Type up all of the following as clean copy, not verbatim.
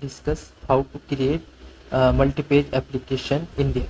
Discuss how to create multi page application in there.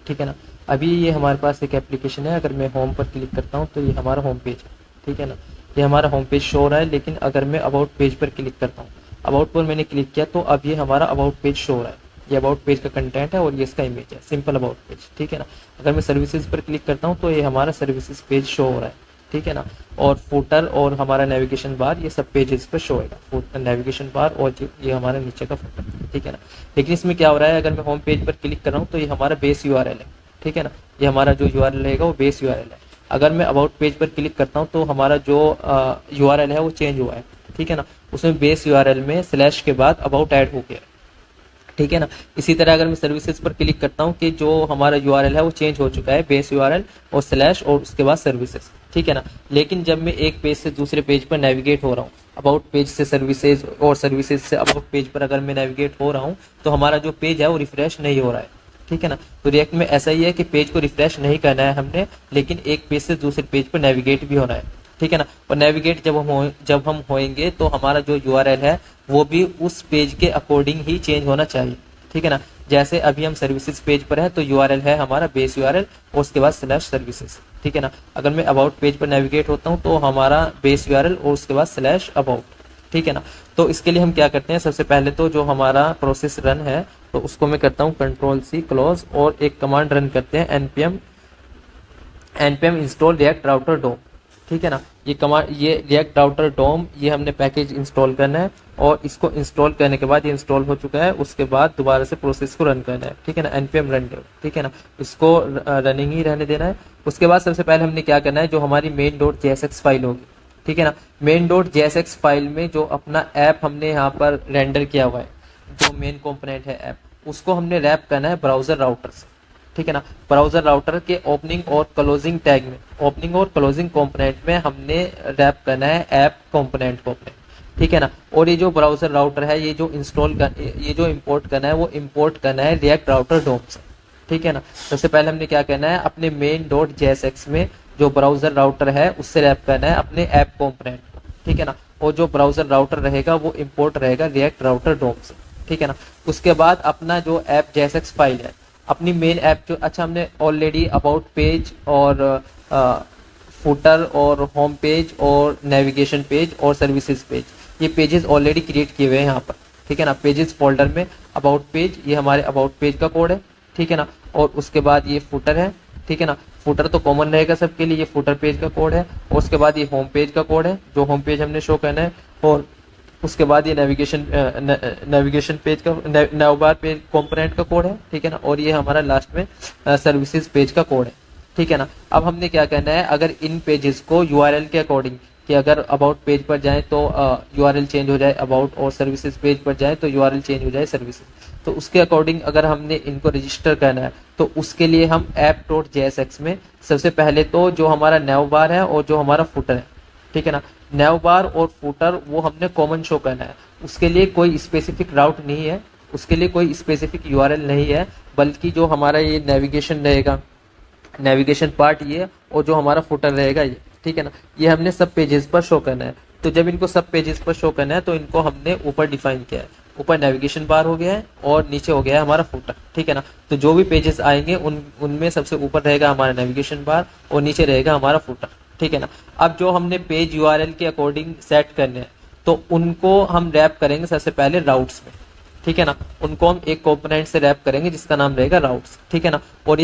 ठीक है ना। अभी ये हमारे पास एक एप्लीकेशन है, अगर मैं होम पर क्लिक करता हूँ तो ये हमारा होम पेज है। ठीक है ना, ये हमारा होम पेज शो हो रहा है। लेकिन अगर मैं अबाउट पेज पर क्लिक करता हूँ, अबाउट पर मैंने क्लिक किया तो अब ये हमारा अबाउट पेज शो हो रहा है। ये अबाउट पेज का कंटेंट है और ये इसका इमेज है, सिंपल अबाउट पेज। ठीक है ना। अगर मैं सर्विसेज पर क्लिक करता हूँ तो ये हमारा सर्विसेज पेज शो हो रहा है। ठीक है ना। और फुटर और हमारा नेविगेशन बार ये सब पेजेस पर शो होगा, नेविगेशन बार और ये हमारा नीचे का फुटर। ठीक है ना। लेकिन इसमें क्या हो रहा है, अगर मैं होम पेज पर क्लिक कर रहा हूँ तो ये हमारा बेस यूआरएल है। ठीक है ना, ये हमारा जो यूआरएल रहेगा वो बेस यूआरएल है। अगर मैं अबाउट पेज पर क्लिक करता हूँ तो हमारा जो यूआरएल है वो चेंज हुआ है। ठीक है ना, उसमें बेस यूआरएल में स्लैश के बाद अबाउट ऐड हो गया। ठीक है ना। इसी तरह अगर मैं सर्विसेज पर क्लिक करता हूँ कि जो हमारा यूआरएल है वो चेंज हो चुका है, बेस यूआरएल और स्लैश और उसके बाद सर्विसेज। ठीक है ना। लेकिन जब मैं एक पेज से दूसरे पेज पर नेविगेट हो रहा हूँ, अबाउट पेज से सर्विसेज और सर्विसेज से अबाउट पेज पर अगर मैं नेविगेट हो रहा हूँ तो हमारा जो पेज है वो रिफ्रेश नहीं हो रहा है। ठीक है ना। तो रिएक्ट में ऐसा ही है कि पेज को रिफ्रेश नहीं करना है हमने, लेकिन एक पेज से दूसरे पेज पर नेविगेट भी होना है। ठीक है ना। और नेविगेट जब हम होएंगे तो हमारा जो यूआरएल है वो भी उस पेज के अकॉर्डिंग ही चेंज होना चाहिए। ठीक है ना। जैसे अभी हम सर्विसेज पेज पर है तो यूआरएल है हमारा बेस यूआरएल और उसके बाद स्लैश सर्विसेज। ठीक है ना। अगर मैं अबाउट पेज पर नेविगेट होता हूँ तो हमारा बेस यूआरएल और उसके बाद स्लैश अबाउट। ठीक है ना। तो इसके लिए हम क्या करते हैं, सबसे पहले तो जो हमारा प्रोसेस रन है तो उसको मैं करता हूँ Ctrl+C क्लोज और एक कमांड रन करते हैं npm इंस्टॉल रिएक्ट राउटर डोम। ठीक है ना। ये कमांड, ये रिएक्ट राउटर डोम, ये हमने पैकेज इंस्टॉल करना है और इसको इंस्टॉल करने के बाद ये इंस्टॉल हो चुका है, उसके बाद दोबारा से प्रोसेस को रन करना है। ठीक है ना, npm रन डोम। ठीक है ना, इसको रनिंग ही रहने देना है। उसके बाद सबसे पहले हमने क्या करना है, जो हमारी main.jsx फाइल होगी। ठीक है ना, main.jsx फाइल में जो अपना ऐप हमने यहाँ पर रेंडर किया हुआ है, जो मेन कंपोनेंट है ऐप, उसको हमने रैप करना है ब्राउजर राउटर से। ठीक है ना, ब्राउजर राउटर के ओपनिंग और क्लोजिंग टैग में, ओपनिंग और क्लोजिंग कंपोनेंट में हमने रैप करना है ऐप कंपोनेंट को अपने। ठीक है ना। और ये जो ब्राउजर राउटर है, ये जो इंपोर्ट करना है वो इंपोर्ट करना है रिएक्ट राउटर डोम से। ठीक है ना। सबसे पहले हमने क्या करना है, अपने main.jsx में जो ब्राउजर राउटर है उससे रैप करना है अपने ऐप कंपोनेंट को। ठीक है ना। और जो ब्राउजर राउटर रहेगा वो इंपोर्ट रहेगा रिएक्ट राउटर डोम से। ठीक है ना। उसके बाद अपना जो ऐप JSX फाइल है, अपनी मेन ऐप जो, अच्छा हमने ऑलरेडी अबाउट पेज और फुटर और होम पेज और नेविगेशन पेज और सर्विसेज पेज, ये पेजेस ऑलरेडी क्रिएट किए हुए हैं यहाँ पर। ठीक है ना। पेजेस फोल्डर में अबाउट पेज, ये हमारे अबाउट पेज का कोड है। ठीक है ना। और उसके बाद ये फुटर है। ठीक है ना, फुटर तो कॉमन रहेगा सबके लिए, ये फुटर पेज का कोड है। और उसके बाद ये होम पेज का कोड है, जो होम पेज हमने शो करना है। और उसके बाद ये नेविगेशन पेज का, नाउबार पेज कंपोनेंट का कोड है। ठीक है ना। और ये हमारा लास्ट में सर्विसेज पेज का कोड है। ठीक है ना। अब हमने क्या करना है, अगर इन पेजेस को यूआरएल के अकॉर्डिंग, कि अगर अबाउट पेज पर जाएं तो यूआरएल चेंज हो जाए अबाउट, और सर्विसेज पेज पर जाएं तो यूआरएल चेंज हो जाए सर्विसेज, तो उसके अकॉर्डिंग अगर हमने इनको रजिस्टर करना है तो उसके लिए हम app.jsx में सबसे पहले तो जो हमारा नैव बार है और जो हमारा फुटर है, ठीक है ना, नैव बार और फुटर वो हमने कॉमन शो करना है। उसके लिए कोई स्पेसिफिक राउट नहीं है, उसके लिए कोई स्पेसिफिक यूआरएल नहीं है, बल्कि जो हमारा ये नेविगेशन रहेगा, नेविगेशन पार्ट ये, और जो हमारा फुटर रहेगा ये, ठीक है ना, ये हमने सब पेजेस पर शो करना है। तो जब इनको सब पेजेस पर शो करना है तो इनको हमने ऊपर डिफाइन किया है, ऊपर नेविगेशन बार हो गया है और नीचे हो गया है हमारा फुटर। ठीक है ना, तो जो भी पेजेस आएंगे उनमें सबसे ऊपर रहेगा हमारा नेविगेशन बार और नीचे रहेगा हमारा फुटर। ठीक है ना। अब जो हमने पेज यूआरएल के अकॉर्डिंग सेट करने हैं तो उनको हम रैप करेंगे सबसे पहले राउट्स में। ठीक है ना, उनको हम एक कंपोनेंट से रैप करेंगे जिसका नाम रहेगा राउट्स। ठीक है ना। और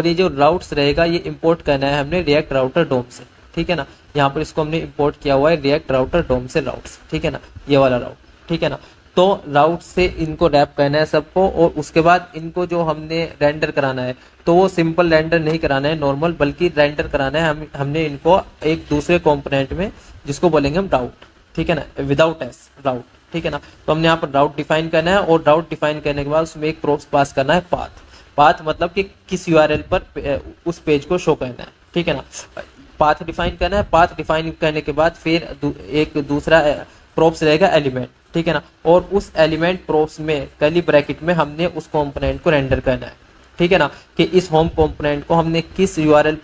ये जो राउट्स रहेगा ये इंपोर्ट करना है हमने रिएक्ट राउटर डोम से। ठीक है ना, यहाँ पर इसको हमने इंपोर्ट किया हुआ है रिएक्ट राउटर डोम से राउट्स। ठीक है ना, ये वाला राउट। ठीक है ना, तो राउट से इनको रैप करना है सबको, और उसके बाद इनको जो हमने रेंडर कराना है तो वो सिंपल रेंडर नहीं कराना है नॉर्मल, बल्कि रेंडर कराना है हमने इनको एक दूसरे कंपोनेंट में जिसको बोलेंगे हम राउट। ठीक है ना, विदाउट एस राउट। ठीक है ना, तो हमने यहाँ पर राउट डिफाइन करना है, और राउट डिफाइन करने के बाद उसमें एक प्रोप्स पास करना है पाथ। पाथ मतलब कि किस यूआरएल पर उस पेज को शो करना है। ठीक है ना, पाथ डिफाइन करना है। पाथ डिफाइन करने के बाद फिर एक दूसरा प्रोप्स रहेगा एलिमेंट। ठीक है ना, और उस एलिमेंट प्रोप्स में कर्ली ब्रैकेट में हमने उस कंपोनेंट को रेंडर करना है। ठीक है ना, कि इस होम कंपोनेंट को हमने किस यूआरएल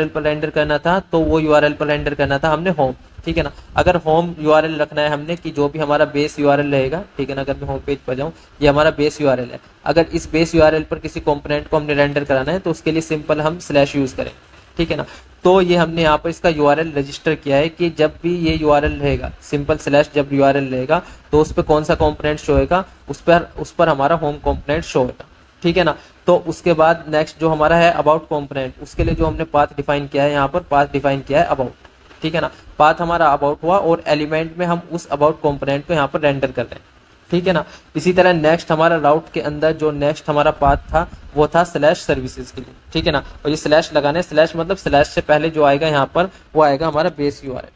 पर रेंडर करना था, तो वो यूआरएल पर रेंडर करना था हमने होम। ठीक है ना। अगर होम यूआरएल रखना है हमने कि जो भी हमारा बेस यूआरएल रहेगा, ठीक है ना, अगर मैं होम पेज पर जाऊं, ये हमारा बेस यूआरएल है, अगर इस बेस यूआरएल पर किसी कंपोनेंट को हमने रेंडर कराना है तो उसके लिए सिंपल हम स्लैश यूज करें, ठीक है ना। तो ये हमने यहाँ पर इसका यूआरएल रजिस्टर किया है कि जब भी ये यूआरएल रहेगा, सिंपल स्लैश जब यूआरएल रहेगा तो उस पर कौन सा कंपोनेंट शो होगा, उस पर हमारा होम कंपोनेंट शो होगा, ठीक है ना। तो उसके बाद नेक्स्ट जो हमारा है अबाउट कंपोनेंट, उसके लिए जो हमने पाथ डिफाइन किया है, यहाँ पर पाथ डिफाइन किया है अबाउट, ठीक है ना। पाथ हमारा अबाउट हुआ और एलिमेंट में हम उस अबाउट कंपोनेंट को यहाँ पर रेंडर कर रहे हैं, ठीक है ना। इसी तरह नेक्स्ट हमारा राउट के अंदर जो नेक्स्ट हमारा पाथ था वो था स्लैश सर्विसेज के लिए, ठीक है ना। और ये स्लैश लगाने, स्लैश मतलब स्लैश से पहले जो आएगा यहाँ पर वो आएगा हमारा बेस यूआरएल,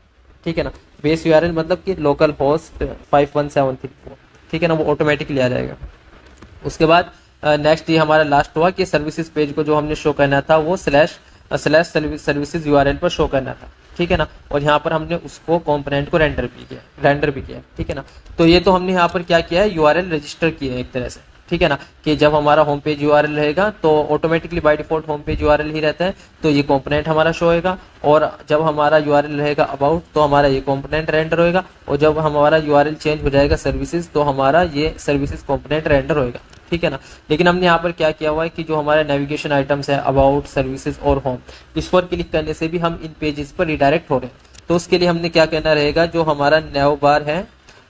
ठीक है ना। बेस यूआरएल मतलब कि लोकल होस्ट 51734, ठीक है ना, वो ऑटोमेटिकली आ जाएगा। उसके बाद नेक्स्ट ये हमारा लास्ट हुआ कि सर्विसेज पेज को जो हमने शो करना था वो स्लैश सर्विसेज यूआरएल पर शो करना था, ठीक है ना। और यहाँ पर हमने उसको कंपोनेंट को रेंडर भी किया, ठीक है ना। तो ये तो हमने यहाँ पर क्या किया है, यूआरएल रजिस्टर किया है एक तरह से, ठीक है ना, कि जब हमारा होम पेज यूआरएल रहेगा तो automatically by default home page URL ही रहता है, तो ये कंपोनेंट हमारा शो होएगा। और जब हमारा यूआरएल रहेगा अबाउट तो हमारा ये कंपोनेंट रेंडर होएगा। और जब हमारा यूआरएल चेंज हो जाएगा सर्विसेज तो हमारा ये सर्विसेज कंपोनेंट रेंडर होएगा, ठीक है ना। लेकिन हमने यहाँ पर क्या किया हुआ है कि जो हमारे नेविगेशन आइटम्स है अबाउट, सर्विसेज और होम, इस पर क्लिक करने से भी हम इन पेजेस पर रिडायरेक्ट हो रहे हैं। तो उसके लिए हमने क्या करना रहेगा, जो हमारा नैव बार है,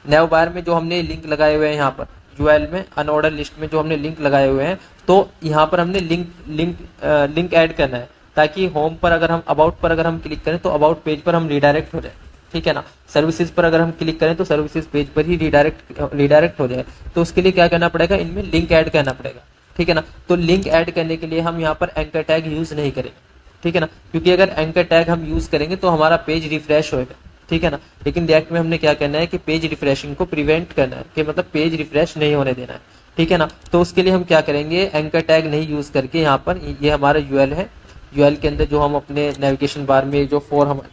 नैव बार में जो हमने लिंक लगाए हुए हैं यहाँ पर यूआरएल में अनऑर्डर लिस्ट में जो हमने लिंक लगाए हुए हैं, तो यहाँ पर हमने लिंक ऐड करना है ताकि होम पर अगर हम अबाउट पर अगर हम क्लिक करें तो अबाउट पेज पर हम रिडायरेक्ट हो जाए, ठीक है ना। सर्विसेज पर अगर हम क्लिक करें तो सर्विसेज पेज पर ही रिडायरेक्ट हो जाए। तो उसके लिए क्या करना पड़ेगा, इनमें लिंक ऐड करना पड़ेगा, ठीक है ना। तो लिंक ऐड करने के लिए हम यहाँ पर एंकर टैग यूज नहीं करेंगे, ठीक है ना, क्योंकि अगर एंकर टैग हम यूज करेंगे तो हमारा पेज रिफ्रेश होएगा, ठीक है ना। लेकिन रिएक्ट में हमने क्या करना है कि पेज रिफ्रेशिंग को प्रिवेंट करना है, कि मतलब पेज रिफ्रेश नहीं होने देना है, ठीक है ना। तो उसके लिए हम क्या करेंगे, एंकर टैग नहीं यूज करके यहाँ पर ये हमारा यूएल है, यूएल के अंदर जो हम अपने नेविगेशन बार में जो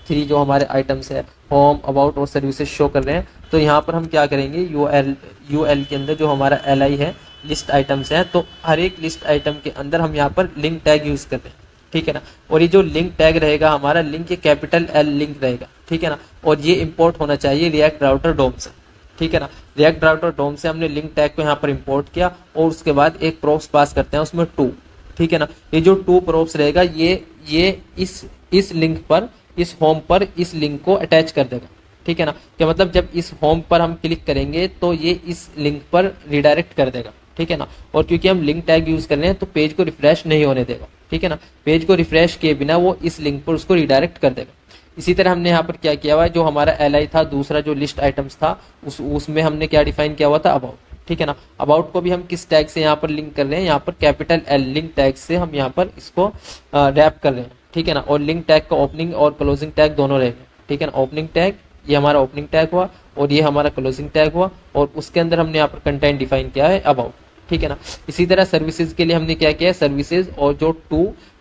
3 जो हमारे आइटम्स है होम, अबाउट और सर्विसेज शो कर रहे हैं, तो यहाँ पर हम क्या करेंगे, यूएल के अंदर जो हमारा एलआई है, लिस्ट आइटम्स है, तो हर एक लिस्ट आइटम के अंदर हम यहाँ पर लिंक टैग यूज कर रहे हैं, ठीक है ना। और ये जो लिंक टैग रहेगा हमारा लिंक, ये कैपिटल एल लिंक रहेगा, ठीक है ना। और ये इंपोर्ट होना चाहिए रिएक्ट राउटर डोम से, ठीक है ना। रिएक्ट राउटर डोम से हमने लिंक टैग को यहाँ पर इंपोर्ट किया और उसके बाद एक प्रोप्स पास करते हैं उसमें 2, ठीक है ना। ये जो 2 प्रोप्स रहेगा ये इस लिंक पर, इस होम पर इस लिंक को अटैच कर देगा, ठीक है ना। क्या मतलब जब इस होम पर हम क्लिक करेंगे तो ये इस लिंक पर रिडायरेक्ट कर देगा, ठीक है ना। और क्योंकि हम लिंक टैग यूज कर रहे हैं तो पेज को रिफ्रेश नहीं होने देगा, ठीक है ना। पेज को रिफ्रेश किए बिना वो इस लिंक पर उसको रिडायरेक्ट कर देगा। इसी तरह हमने यहाँ पर क्या किया हुआ है, जो हमारा एलआई था, दूसरा जो लिस्ट आइटम्स था उसमें हमने क्या डिफाइन किया हुआ था, अबाउट, ठीक है ना। अबाउट को भी हम किस टैग से यहाँ पर लिंक कर रहे हैं, यहाँ पर कैपिटल एल लिंक टैग से हम यहाँ पर इसको रैप कर रहे हैं, ठीक है ना। और लिंक टैग का ओपनिंग और क्लोजिंग टैग दोनों रहेंगे, ठीक है ना। ओपनिंग टैग ये हमारा ओपनिंग टैग हुआ और ये हमारा क्लोजिंग टैग हुआ और उसके अंदर हमने यहाँ पर कंटेंट डिफाइन किया है अबाउट, ठीक है ना। इसी तरह सर्विसेज के लिए हमने क्या किया है, सर्विसेज और जो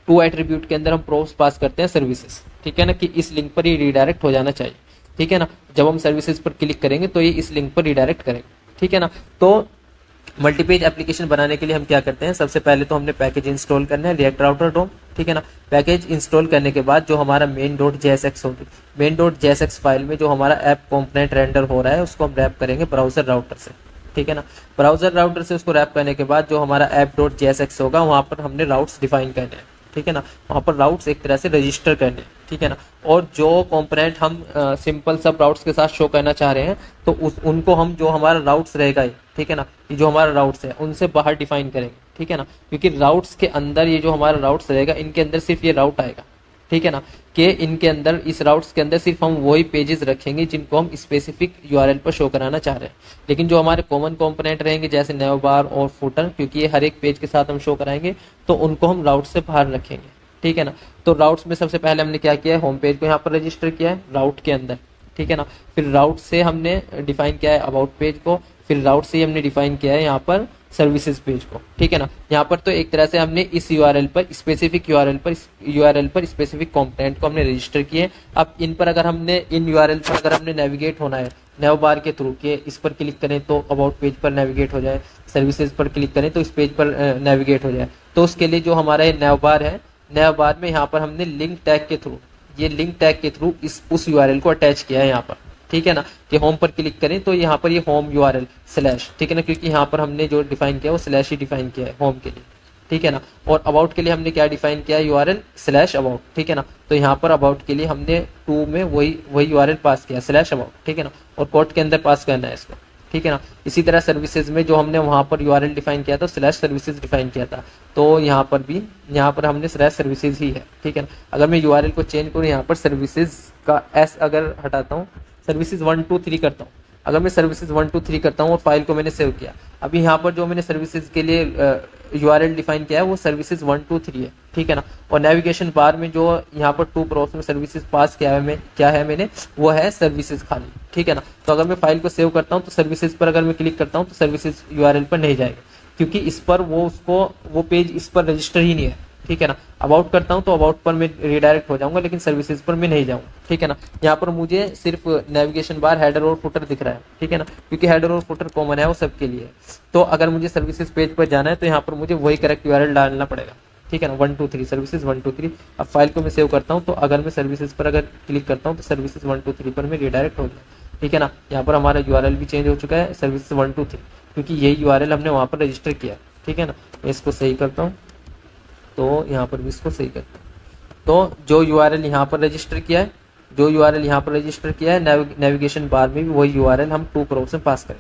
टू एट्रीब्यूट के अंदर हम प्रोप्स पास करते हैं सर्विसेज, ठीक है ना, कि इस लिंक पर ही रिडायरेक्ट हो जाना चाहिए, ठीक है ना। जब हम सर्विसेज पर क्लिक करेंगे तो ये इस लिंक पर रिडायरेक्ट करेंगे, ठीक है ना। तो मल्टीपेज एप्लीकेशन बनाने के लिए हम क्या करते हैं, सबसे पहले तो हमने पैकेज इंस्टॉल करना है रिएक्ट राउटर डोम, ठीक है ना। पैकेज इंस्टॉल करने के बाद जो हमारा main.jsx होगी, main.jsx फाइल में जो हमारा ऐप कंपोनेंट रेंडर हो रहा है उसको हम रैप करेंगे ब्राउजर राउटर से, ठीक है ना। ब्राउजर राउटर से उसको रैप करने के बाद जो हमारा app.jsx होगा वहां पर हमने राउट्स डिफाइन करने हैं, ठीक है ना। वहां पर राउट्स एक तरह से रजिस्टर करने, ठीक है ना। और जो कंपोनेंट हम सिंपल सब राउट्स के साथ शो करना चाह रहे हैं तो उनको हम जो हमारा राउट्स रहेगा, ठीक है ना, ये जो हमारा राउट्स है उनसे बाहर डिफाइन करेंगे, ठीक है ना। क्योंकि राउट्स के अंदर ये जो हमारा राउट्स रहेगा इनके अंदर सिर्फ ये राउट आएगा, ठीक है ना, कि इनके अंदर इस राउट्स के अंदर सिर्फ हम वही पेजेस रखेंगे जिनको हम स्पेसिफिक यूआरएल पर शो कराना चाह रहे हैं। लेकिन जो हमारे कॉमन कंपोनेंट रहेंगे जैसे नैव बार और फुटर, क्योंकि ये हर एक पेज के साथ हम शो कराएंगे तो उनको हम राउट से बाहर रखेंगे, ठीक है ना। तो राउट्स में सबसे पहले हमने क्या किया है, होम पेज को यहाँ पर रजिस्टर किया है राउट के अंदर, ठीक है ना। फिर राउट से हमने डिफाइन किया है अबाउट पेज को, फिर राउट से हमने डिफाइन किया है यहाँ पर सर्विसेज पेज को, ठीक है ना। यहाँ पर तो एक तरह से हमने इस यूआरएल पर स्पेसिफिक यूआरएल पर स्पेसिफिक कंपोनेंट को हमने रजिस्टर किए। अब इन पर अगर हमने इन यूआरएल पर अगर हमने नेविगेट होना है नैव बार के थ्रू, के इस पर क्लिक करें तो अबाउट पेज पर नेविगेट हो जाए, सर्विसेज पर क्लिक करें तो इस पेज पर नेविगेट हो जाए, तो उसके लिए जो हमारा नैव बार है, नैव बार में यहाँ पर हमने लिंक टैग के थ्रू ये लिंक टैग के थ्रू इस उस यूआरएल को अटैच किया है यहाँ पर, ठीक है ना। कि होम पर क्लिक करें तो यहाँ पर ये होम यूआरएल स्लैश, ठीक है ना, क्योंकि यहाँ पर हमने जो डिफाइन किया वो स्लैश ही डिफाइन किया है होम के लिए, ठीक है ना। और अबाउट के लिए हमने क्या डिफाइन किया है, यूआरएल स्लैश अबाउट, ठीक है ना। तो यहाँ पर अबाउट के लिए हमने टू में वही यूआरएल पास किया स्लैश अबाउट, ठीक है ना, और कोट के अंदर पास करना है इसको, ठीक है ना। इसी तरह सर्विसेज में जो हमने वहाँ पर यूआरएल डिफाइन किया था स्लैश सर्विसेज डिफाइन किया था, तो यहाँ पर भी यहाँ पर हमने स्लैश सर्विसेज ही है, ठीक है ना। अगर मैं यूआरएल को चेंज करूँ यहाँ पर सर्विसेज का एस अगर हटाता हूँ, सर्विसेज 1 2 3 करता हूँ, अगर मैं सर्विसेज 1 2 3 करता हूँ और फाइल को मैंने सेव किया, अभी यहाँ पर जो मैंने सर्विसेज के लिए यूआरएल डिफाइन किया है वो सर्विसेज 1 2 3 है, ठीक है ना। और नेविगेशन बार में जो यहाँ पर टू प्रोस में सर्विसेज पास क्या है मैंने वो है सर्विसेज खाली, ठीक है ना। तो अगर मैं फाइल को सेव करता हूँ तो सर्विसेज पर अगर मैं क्लिक करता हूँ तो सर्विसेज यूआरएल पर नहीं जाएगा, क्योंकि इस पर वो पेज इस पर रजिस्टर ही नहीं है, ठीक है ना। अबाउट करता हूँ तो अबाउट पर मैं रिडायरेक्ट हो जाऊंगा, लेकिन सर्विसेज पर मैं नहीं जाऊंगा, ठीक है ना। यहाँ पर मुझे सिर्फ नेविगेशन बार हेडर और फुटर दिख रहा है, ठीक है ना, क्योंकि हेडर और फुटर कॉमन है वो सबके लिए। तो अगर मुझे सर्विसेज पेज पर जाना है तो यहाँ पर मुझे वही करेक्ट यूआरएल डालना पड़ेगा, ठीक है ना, 1 2 3 सर्विसेज 1 2 3। अब फाइल को मैं सेव करता हूँ तो अगर मैं सर्विसेज पर अगर क्लिक करता हूँ तो सर्विसेज 1 2 3 पर मैं रिडायरेक्ट हो गया, ठीक है ना। यहाँ पर हमारा यूआरएल भी चेंज हो चुका है सर्विसेज 1 2 3, क्योंकि यही यूआरएल हमने वहाँ पर रजिस्टर किया, ठीक है ना। मैं इसको सही करता हूँ तो यहाँ पर भी इसको सही करता हूँ। तो जो यूआरएल यहाँ पर रजिस्टर किया है, नेविगेशन बार में भी वही यूआरएल हम टू प्रोस में पास करें,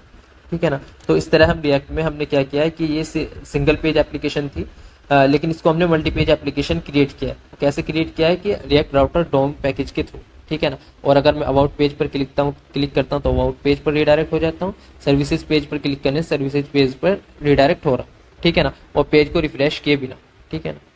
ठीक है ना। तो इस तरह हम रिएक्ट में हमने क्या किया है कि ये सिंगल पेज एप्लीकेशन थी, लेकिन इसको हमने मल्टी पेज एप्लीकेशन क्रिएट किया है। कैसे क्रिएट किया है कि रिएक्ट राउटर डोम पैकेज के थ्रू, ठीक है ना। और अगर मैं अबाउट पेज पर क्लिक करता हूँ तो अबाउट पेज पर रिडायरेक्ट हो जाता हूँ, सर्विसेज पेज पर क्लिक करने सर्विसेज पेज पर रिडायरेक्ट हो रहा, ठीक है ना, और पेज को रिफ्रेश किए बिना, ठीक है ना।